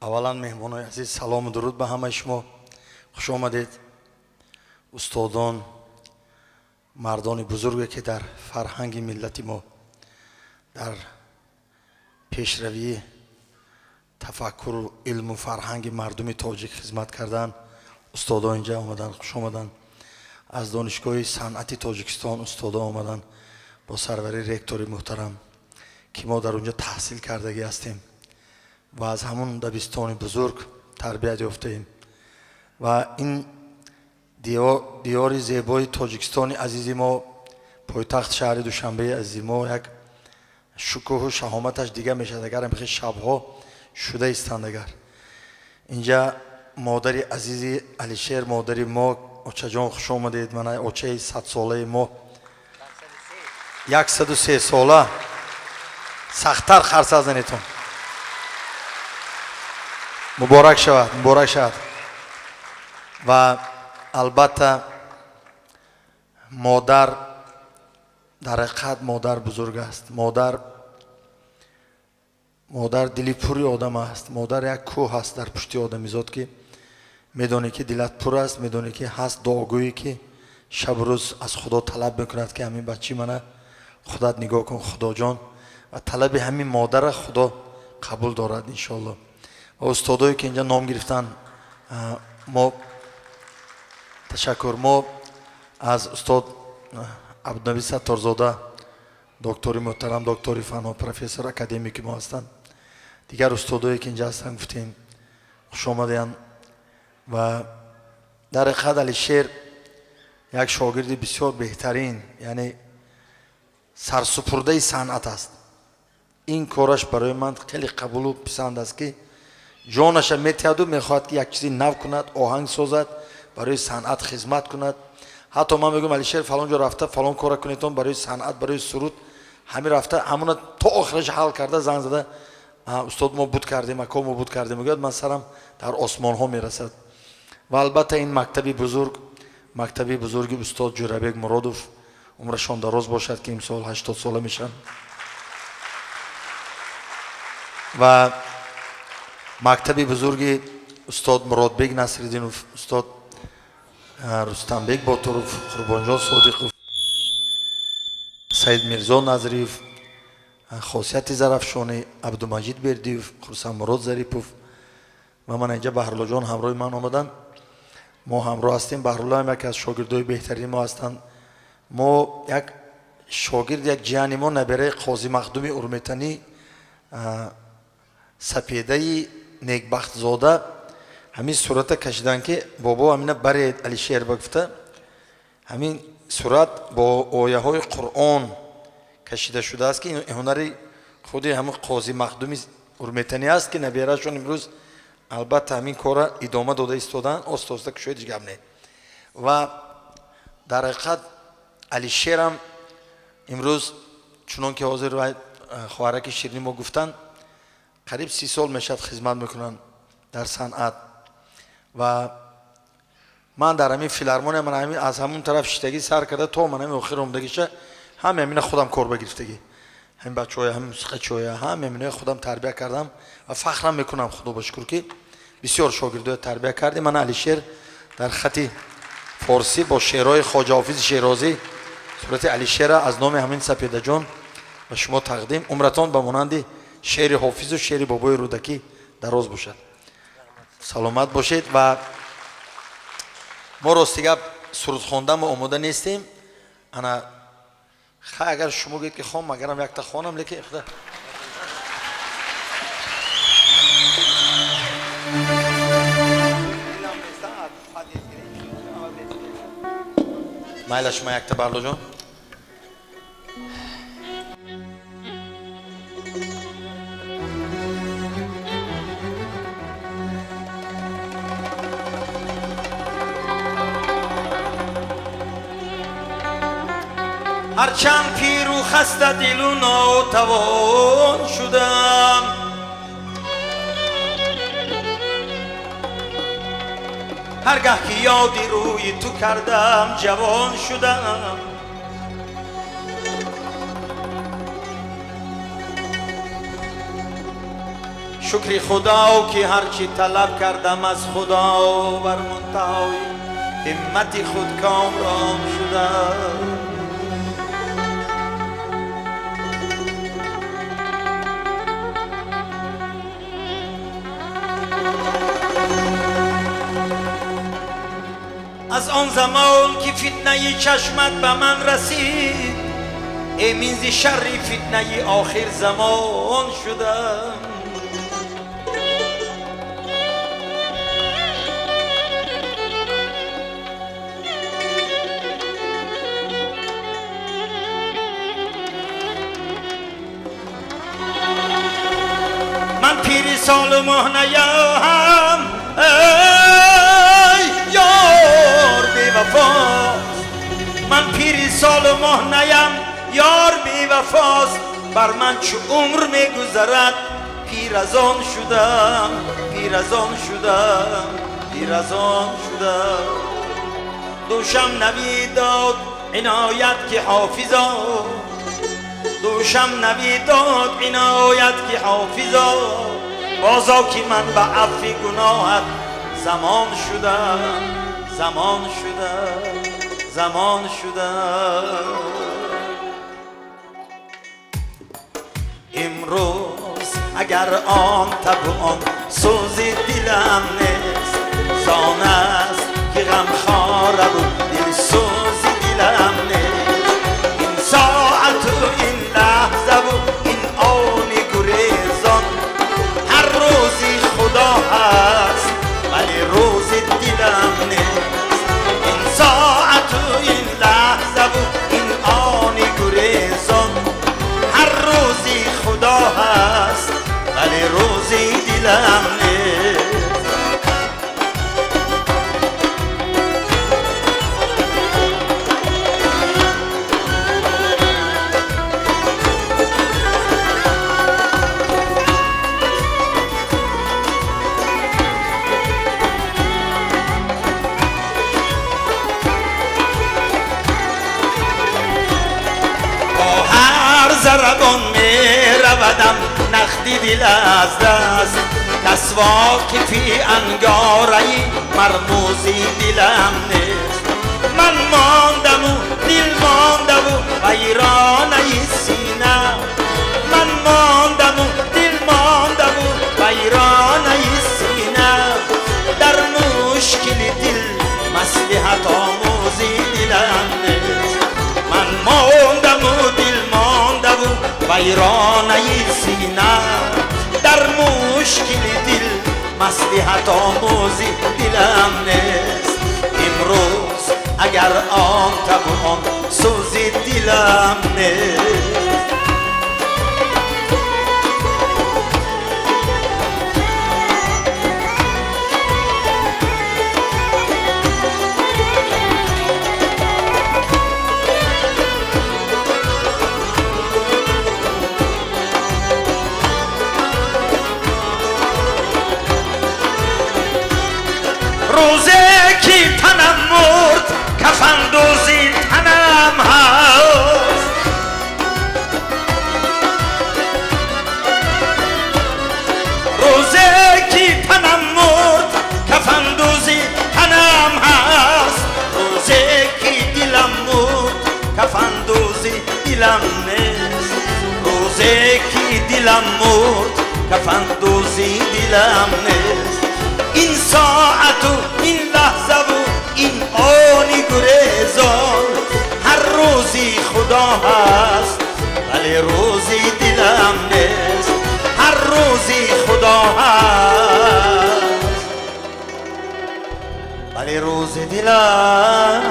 اولا مهمانای عزیز سلام و درود به همه شما. خوش آمدید. استادان، مردان بزرگی که در فرهنگ ملتی ما در پیشروی تفکر و علم و فرهنگ مردم تاجیک خدمت کردن، استادا اینجا آمدن. خوش آمدن. از دانشگاه صنعتی تاجیکستان استادا آمدن با سروری رکتوری محترم که ما در اونجا تحصیل کردگی هستیم و از همون دبستان بزرگ تربیت یافته‌ایم و این دیار زیبای تاجیکستان عزیز ما، پایتخت شهر دوشنبه عزیز ما، یک شکوه و شهامتش دیگه میشه اگر میخواد شبها شده ایستند. اگر اینجا مادر عزیز علیشیر، مادر ما، اوچه جان خوش آمدید. من اوچه 100 ساله ما 103 ساله سختتر خرس از نتون. مبارک شود، مبارک شود. و البته مادر در حقیقت مادر بزرگ است. مادر دلی پوری آدم است. مادر یک کوه است در پشتی آدمیزاد که میدونه که دلت پر است، میدونه که هست دعاگویی که شب و روز از خدا طلب میکند که همین بچی منه خودت نگاه کن خدا جان، و طلب همین مادر خدا قبول دارد انشالله. و استادایی که اینجا نام گرفتن، ما تشکر. ما از استاد عبدالنبی ستارزاده دکتری محترم، دکتری فنا، پروفسور اکادمیک ما هستند. دیگر استادایی که اینجا هستن گفتیم خوش آمدین. و در حقیقت علیشیر یک شاگرد بسیار بهترین، یعنی سرسپرده صنعت است. این کارش برای من خیلی قبول و پسند است که جانش میتهد و میخواهد که یک چیزی نو کند، آهنگ سازد، برای صنعت خدمت کند. حتی من میگم علیشیر فلان جا رفته فلان کار کنیتون برای صنعت، برای سرود همین رفته، همون تا آخرش حل کرده، زنگ زده استاد ما بود کردیم، مکان ما بود کردیم، میگه من سرم در آسمان ها میرسد. و البته این مکتبی بزرگ استاد جورابک مرادوف، عمرشان دراز باشد که امسال 80 ساله میشن. و مکتبی بزرگ استاد مرادبک نصرالدینوف، استاد رستمبک باتوروف، قربانجان صادقوف، سید میرزا نظریف، خاصیت زرفشانی، عبدالمجید بردیوف، خرسند مراد ظریفوف. و من اینجا بهرالله جان همراه من آمدن. ما همراه هستیم. بهرالله هم یکی از شاگردای بهترین ما هستند. ما یک شاگرد، یک جیانی ما نبره قاضی مخدوم ارمیتنی سپیده نیکبخت زاده همین صورت کشیدن که بابا همین برای علیشیر بگفته، همین صورت با آیه های قرآن کشیده شده است که این هنری خودی همون قاضی مخدوم ارمیتنی است که نبیرهشون امروز البته همین کار ادامه داده ایستادن، آسته که شاید جگم نه. و در حقیقت علیشیر هم امروز چون که حاضر و خواهرک شیرینی ما گفتن قریب 30 سال میشد خدمت میکنن در صنعت. و من در همین فیلارمونی من از همون طرف شتگی سر کرده تا من همین آخر اومدگیشه همین خودم کار بگرفتگی، همین بچه‌های همین موسیقی‌های همین خودم تربیت کردم و فخرم میکنم خدا با شکر که بسیار شاگردای تربیت کردیم. من علیشیر در خط فارسی با شعرهای خواجه حافظ شیرازی صورت علیشیر از نام همین سپیده جان و شما تقدیم. عمرتان به مانند شعر حافظ و شعر بابای رودکی دراز باشد. سلامت باشید. و ما راستیگه سرود خواندن ما آماده نیستیم. انا اگر شما گید که خواهم اگرم یک تا خوانم لیکن خدا مایل شما یک تا برلو جان. هرچند پیر و خسته دل و ناتوان شدم، هرگاه که یادی روی تو کردم جوان شدم. شکر خدا که هرچی طلب کردم از خدا بر منتهای همت خود کامران شدم. از آن زمان که فتنه چشمت به من رسید امین ز شر فتنه آخر زمان شدم. من پیر سال و ماه نیام یار بی وفاست. من پیر سال و ماه نیم یار بی وفاست. بر من چو عمر می گذرد پیر از آن شدم، پیر از آن شدم، پیر از آن شدم. دوشم نبی داد عنایت که حافظا، دوشم نبی داد عنایت که حافظا. بازا که من به عفو گناهت زمان شدم، زمان شدم، زمان شدم. امروز اگر آن تب و آن سوز دلم نیست زان است که غم خاره و دل سوز دلم نیست. این ساعت و این لحظه و این آن گریزان هر روزی خدا هست ولی روز دلم نیست. این ساعت و این لحظه و این آن گریزان هر روزی خدا هست ولی روزی دلم نیست. زربان می رودم نخدی دل از دست کسوا که فی انگارهی مرموزی دلم نیست. من ماندم و دل مانده و ویرانه سینه. من ماندم و دل مانده و ویرانه سینه. در مشکل دل مصلحت آموزی دلم نیست. من ماندم و دل ویرانه سینه. در مشکل دل مصلحت آموزی دلم نیست. امروز اگر آن تب آن سوزی دلم نیست. روزه کی تنم مرد کفن دوزی تنم هست. روزه کی تنم مرد کفن دوزی تنم هست. روزه کی دلم مرد کفن دوزی دلم نیست. روزه کی دلم مرد کفن دوزی دلم نیست. این ساعت و این لحظه و این آنی گریزان هر روزی خدا هست ولی روزی دلم نیست. هر روزی خدا هست ولی روزی دلم